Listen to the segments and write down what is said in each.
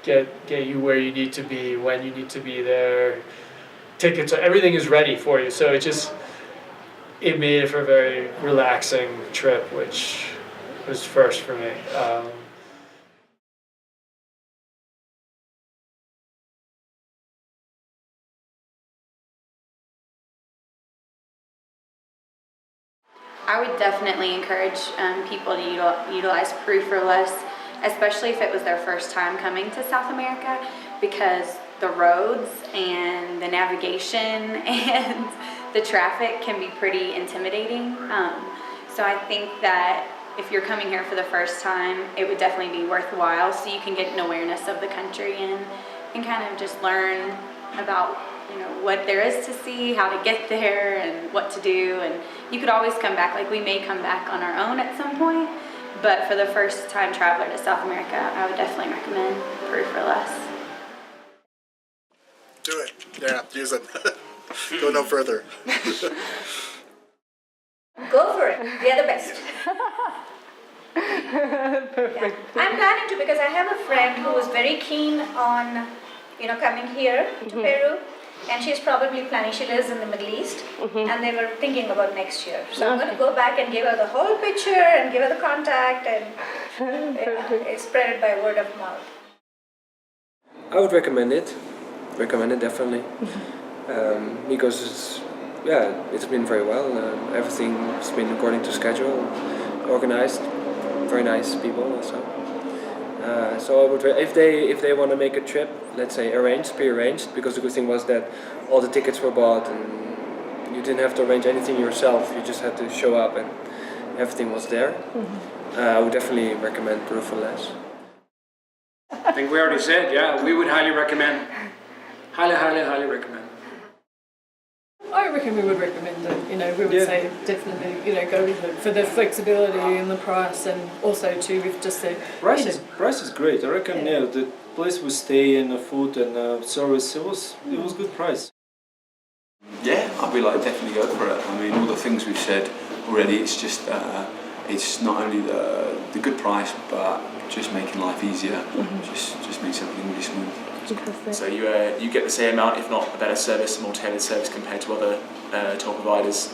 get you where you need to be, when you need to be there. Tickets, everything is ready for you. So it made it for a very relaxing trip, which was first for me. I would definitely encourage people to utilize Peru for less, especially if it was their first time coming to South America, because the roads and the navigation and the traffic can be pretty intimidating. So I think that if you're coming here for the first time, it would definitely be worthwhile so you can get an awareness of the country and kind of just learn about what there is to see, how to get there, and what to do. And you could always come back. Like, we may come back on our own at some point, but for the first time traveler to South America, I would definitely recommend Peru for less. Do it. Yeah, use it. Go no further. Go for it. We are the best. Perfect. Yeah. I'm planning to, because I have a friend who is very keen on, coming here to Peru, and she's probably planning. She lives in the Middle East, and they were thinking about next year. So I'm going to go back and give her the whole picture and give her the contact and spread it by word of mouth. I would recommend it. Recommend it definitely, because it's been very well. Everything's been according to schedule, organized. Very nice people also. So I would, if they want to make a trip, let's say pre-arranged, because the good thing was that all the tickets were bought and you didn't have to arrange anything yourself. You just had to show up and everything was there. I would definitely recommend Peru for less. I think we already said, yeah, we would highly recommend. Highly recommend. I reckon we would recommend it. We would say definitely, go with it for the flexibility and the price, and also too, we've just said price is great. I reckon the place we stay in, the food and service, it was good price. Yeah, I'd be definitely go for it. I mean, all the things we've said already. It's just it's not only the good price, but just making life easier. Just makes everything really smooth. So you get the same amount, if not a better service, a more tailored service compared to other tour providers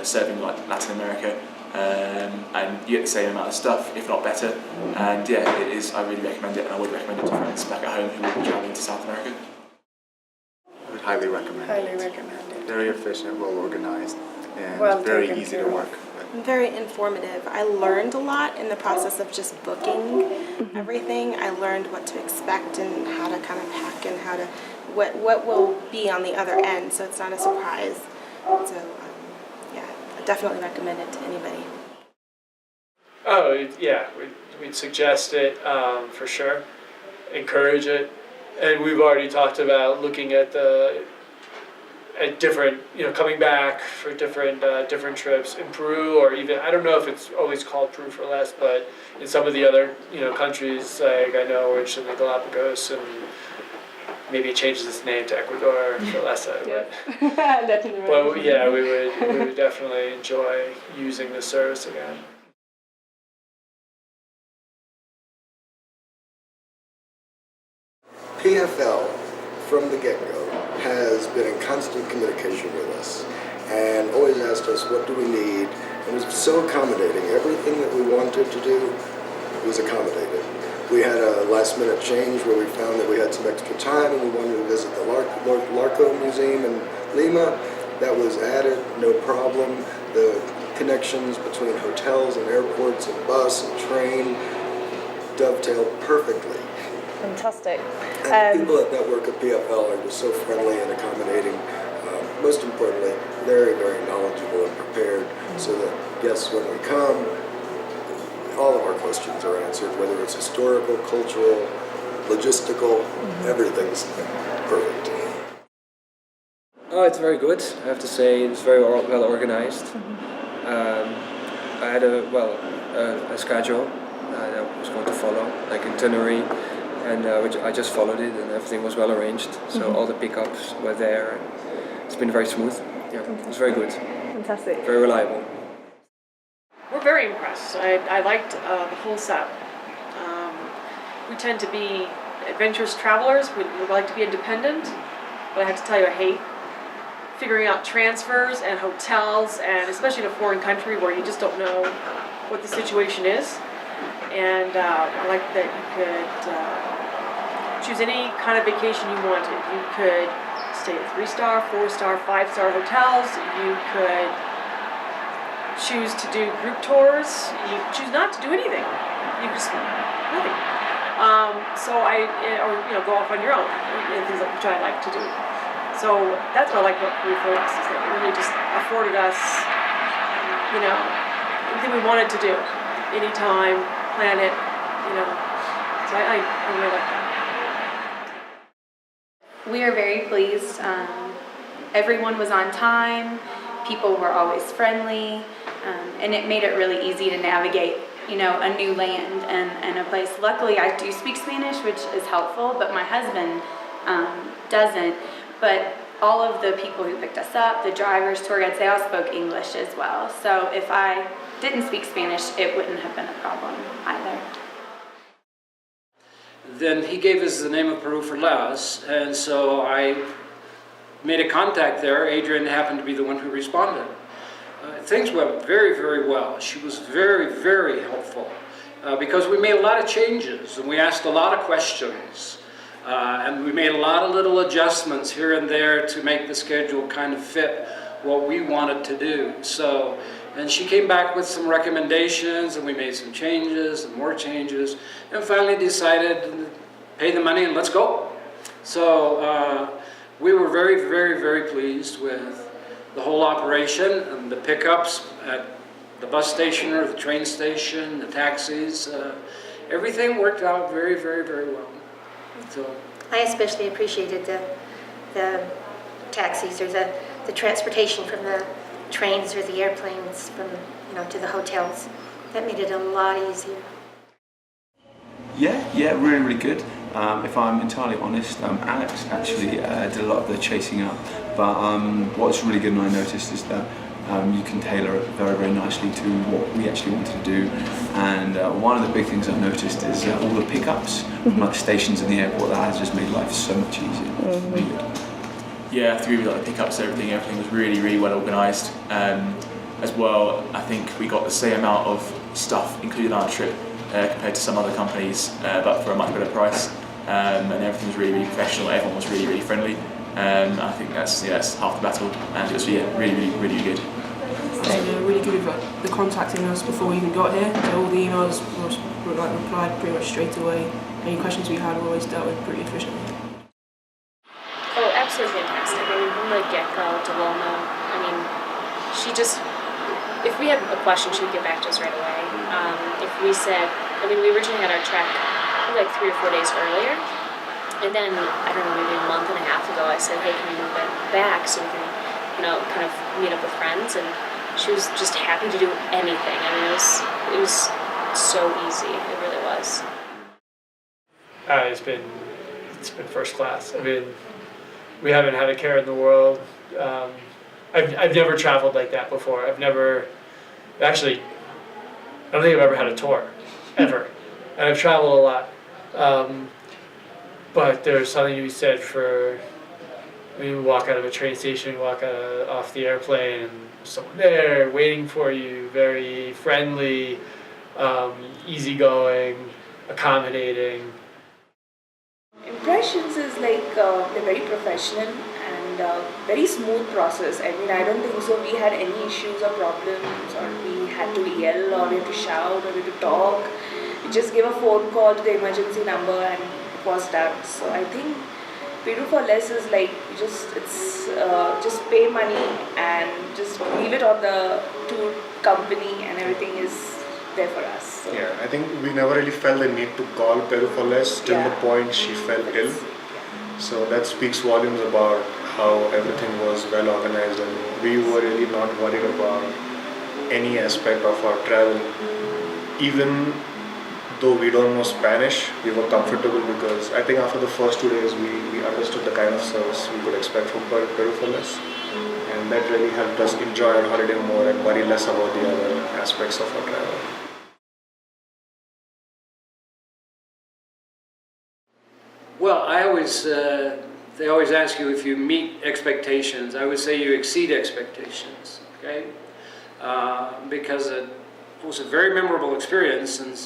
serving Latin America, and you get the same amount of stuff, if not better. And yeah, it is. I really recommend it, and I would recommend it to friends back at home who will be travelling to South America. I would highly recommend it. Very efficient, well organized, and very easy to work. Very informative. I learned a lot in the process of just booking everything. I learned what to expect and how to kind of pack and what will be on the other end, so it's not a surprise. So I definitely recommend it to anybody. Oh yeah, we'd suggest it for sure. Encourage it, and we've already talked about looking at different, coming back for different trips in Peru, or even, I don't know if it's always called Peru for less, but in some of the other, countries, like I know we're interested in the Galapagos, and maybe it changes its name to Ecuador for less. But yeah, we would definitely enjoy using this service again. PFL, from the get-go, has been in constant communication with us and always asked us, what do we need? And was so accommodating. Everything that we wanted to do was accommodated. We had a last-minute change where we found that we had some extra time and we wanted to visit the Larco Museum in Lima. That was added, no problem. The connections between hotels and airports and bus and train dovetailed perfectly. fantastic. And people that work at PFL are just so friendly and accommodating. Most importantly, very, very knowledgeable and prepared, so that guests, when we come, all of our questions are answered, whether it's historical, cultural, logistical, everything's perfect. Oh, it's very good. I have to say, it's very well organized. I had a schedule that I was going to follow, like itinerary, and which I just followed it, and everything was well arranged. So all the pickups were there. And it's been very smooth. Yeah, it's very good. Fantastic. Very reliable. We're very impressed. I liked the whole set. We tend to be adventurous travelers. We like to be independent, but I have to tell you, I hate figuring out transfers and hotels, and especially in a foreign country where you just don't know what the situation is. And I like that you could choose any kind of vacation you wanted. You could stay at 3-star, 4-star, 5-star hotels. You could choose to do group tours. You could choose not to do anything. You just nothing. Or go off on your own and things which I like to do. So that's what I like about Peru for us, is that it really just afforded us, everything we wanted to do, anytime, plan it, So I really like that. We are very pleased. Everyone was on time. People were always friendly, and it made it really easy to navigate, a new land and a place. Luckily, I do speak Spanish, which is helpful, but my husband doesn't. But all of the people who picked us up, the drivers, tour guides, they all spoke English as well. So if I didn't speak Spanish, it wouldn't have been a problem either. Then he gave us the name of Peru for less, and so I made a contact there. Adrian happened to be the one who responded. Things went very, very well. She was very, very helpful because we made a lot of changes and we asked a lot of questions and we made a lot of little adjustments here and there to make the schedule kind of fit what we wanted to do. And she came back with some recommendations, and we made some changes and more changes, and finally decided to pay the money and let's go. So we were very, very, very pleased with the whole operation, and the pickups at the bus station or the train station, the taxis, everything worked out very, very, very well. So I especially appreciated the taxis or the transportation from the trains or the airplanes from to the hotels. That made it a lot easier. Yeah, really, really good. If I'm entirely honest, Alex actually did a lot of the chasing up. But what's really good, and I noticed, is that you can tailor it very, very nicely to what we actually wanted to do. And one of the big things I've noticed is all the pickups from like stations in the airport. That has just made life so much easier. It's really good. Yeah, I agree with the pickups, everything was really, really well organised. As well, I think we got the same amount of stuff included on our trip compared to some other companies, but for a much better price. And everything was really, really professional. Everyone was really, really friendly. I think that's half the battle, and it was really, really, really good. They're really good with the contacting us before we even got here. So all the emails were replied pretty much straight away. Any questions we had were always dealt with pretty efficiently. Oh, absolutely fantastic. I mean, from the get-go, Delona, she just, if we had a question, she would get back to us right away. If we said, we originally had our trek like 3 or 4 days earlier, and then, I don't know, maybe a month and a half ago, I said, hey, can we move it back so we can, kind of meet up with friends, and she was just happy to do anything. It was so easy, it really was. It's been first class. We haven't had a care in the world. I've never traveled like that before. I don't think I've ever had a tour, ever. And I've traveled a lot. But there's something to be said for, you walk out of a train station, you walk off the airplane, and there's someone there waiting for you, very friendly, easygoing, accommodating. Impressions is like they're very professional and very smooth process. I don't think so we had any issues or problems, or we had to yell or we had to shout or we had to talk. We just gave a phone call to the emergency number and it was done. So I think Peru for less is like just pay money and just leave it on the tour company and everything is there for us. So. Yeah, I think we never really felt the need to call Peru for less till the point she fell ill. So that speaks volumes about how everything was well organized, and we were really not worried about any aspect of our travel. Even though we don't know Spanish, we were comfortable because I think after the first 2 days we understood the kind of service we could expect from Peru for less. And that really helped us enjoy our holiday more and worry less about the other aspects of our travel. Well, they always ask you if you meet expectations. I would say you exceed expectations, okay? Because it was a very memorable experience. And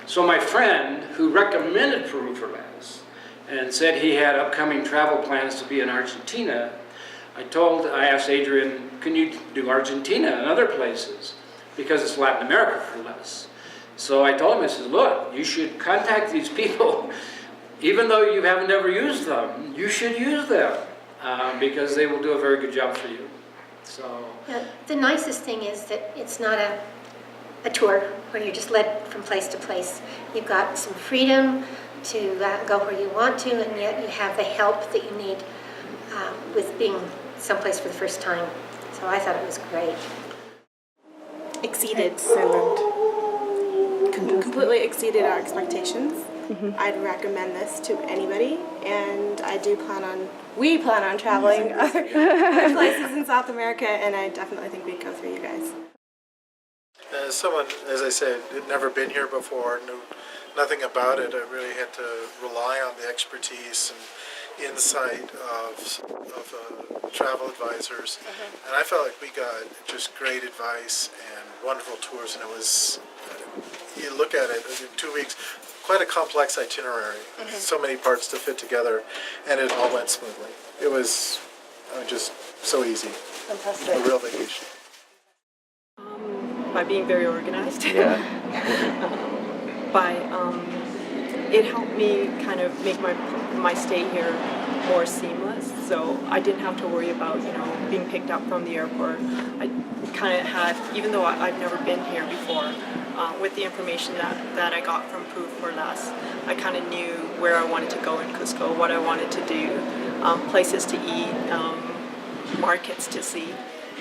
so my friend who recommended Peru for less and said he had upcoming travel plans to be in Argentina, I asked Adrian, can you do Argentina and other places? Because it's Latin America for less. So I told him, I said, look, you should contact these people. Even though you haven't ever used them, you should use them because they will do a very good job for you. So The nicest thing is that it's not a tour where you're just led from place to place. You've got some freedom to go where you want to, and yet you have the help that you need with being someplace for the first time. So I thought it was great. Exceeded. Completely exceeded our expectations. I'd recommend this to anybody, and we plan on traveling other places in South America, and I definitely think we'd go through you guys. As someone, as I said, had never been here before, knew nothing about it, I really had to rely on the expertise and insight of travel advisors, and I felt like we got just great advice and wonderful tours, and it was, you look at it in 2 weeks, quite a complex itinerary, so many parts to fit together, and it all went smoothly. It was just so easy. Fantastic. A real vacation. By being very organized. Yeah. It helped me kind of make my stay here more seamless. So I didn't have to worry about being picked up from the airport. I kind of had, even though I've never been here before, with the information that I got from Peru for Less, I kind of knew where I wanted to go in Cusco, what I wanted to do, places to eat, markets to see,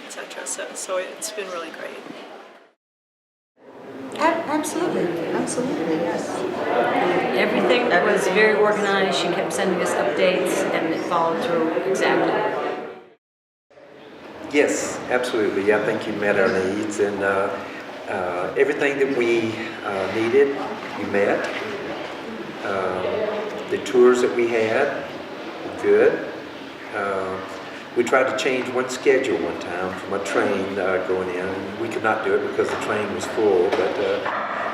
etc. So it's been really great. Absolutely, yes. Everything was very organized. She kept sending us updates, and it followed through exactly. Yes, absolutely. I think you met our needs, and everything that we needed, you met. The tours that we had were good. We tried to change one schedule one time from a train going in. We could not do it because the train was full, but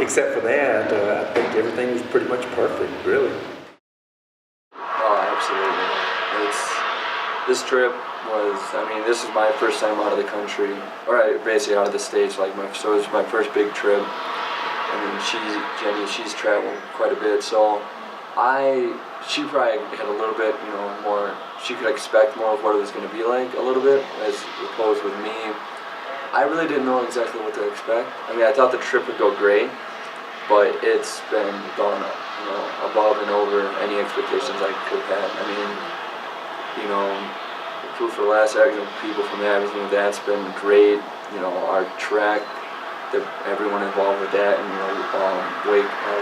except for that, I think everything was pretty much perfect, really. Oh, absolutely. This trip was, this is my first time out of the country, or basically out of the States, so it was my first big trip. Jenny, she's traveled quite a bit, so she probably had a little bit, more, she could expect more of what it was going to be like a little bit, as opposed with me. I really didn't know exactly what to expect. I thought the trip would go great, but it's been gone, above and over any expectations I could have had. Peru for Less, people from there, everything with that's been great. Our trek, everyone involved with that, and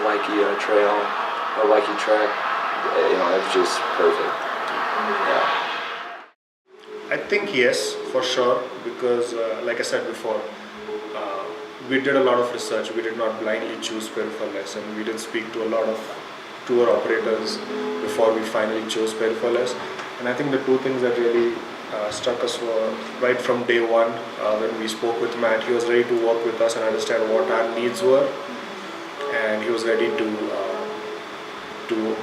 Waikiki Trail, or Waikiki Trek, it's just perfect. Yeah. I think yes, for sure, because like I said before, we did a lot of research. We did not blindly choose Peru for Less, and we did speak to a lot of tour operators before we finally chose Peru for Less. And I think the two things that really struck us were right from day one, when we spoke with Matt, he was ready to work with us and understand what our needs were, and he was ready to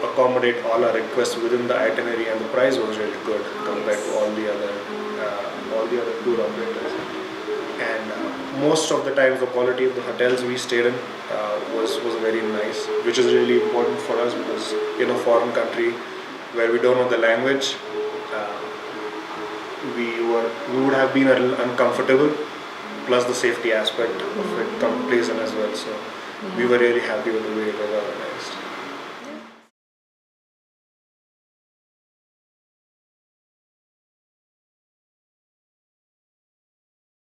accommodate all our requests within the itinerary, and the price was really good compared to all the other tour operators. And most of the times the quality of the hotels we stayed in was very nice, which is really important for us because in a foreign country where we don't know the language, we would have been a little uncomfortable, plus the safety aspect of it plays in as well. So we were really happy with the way it was.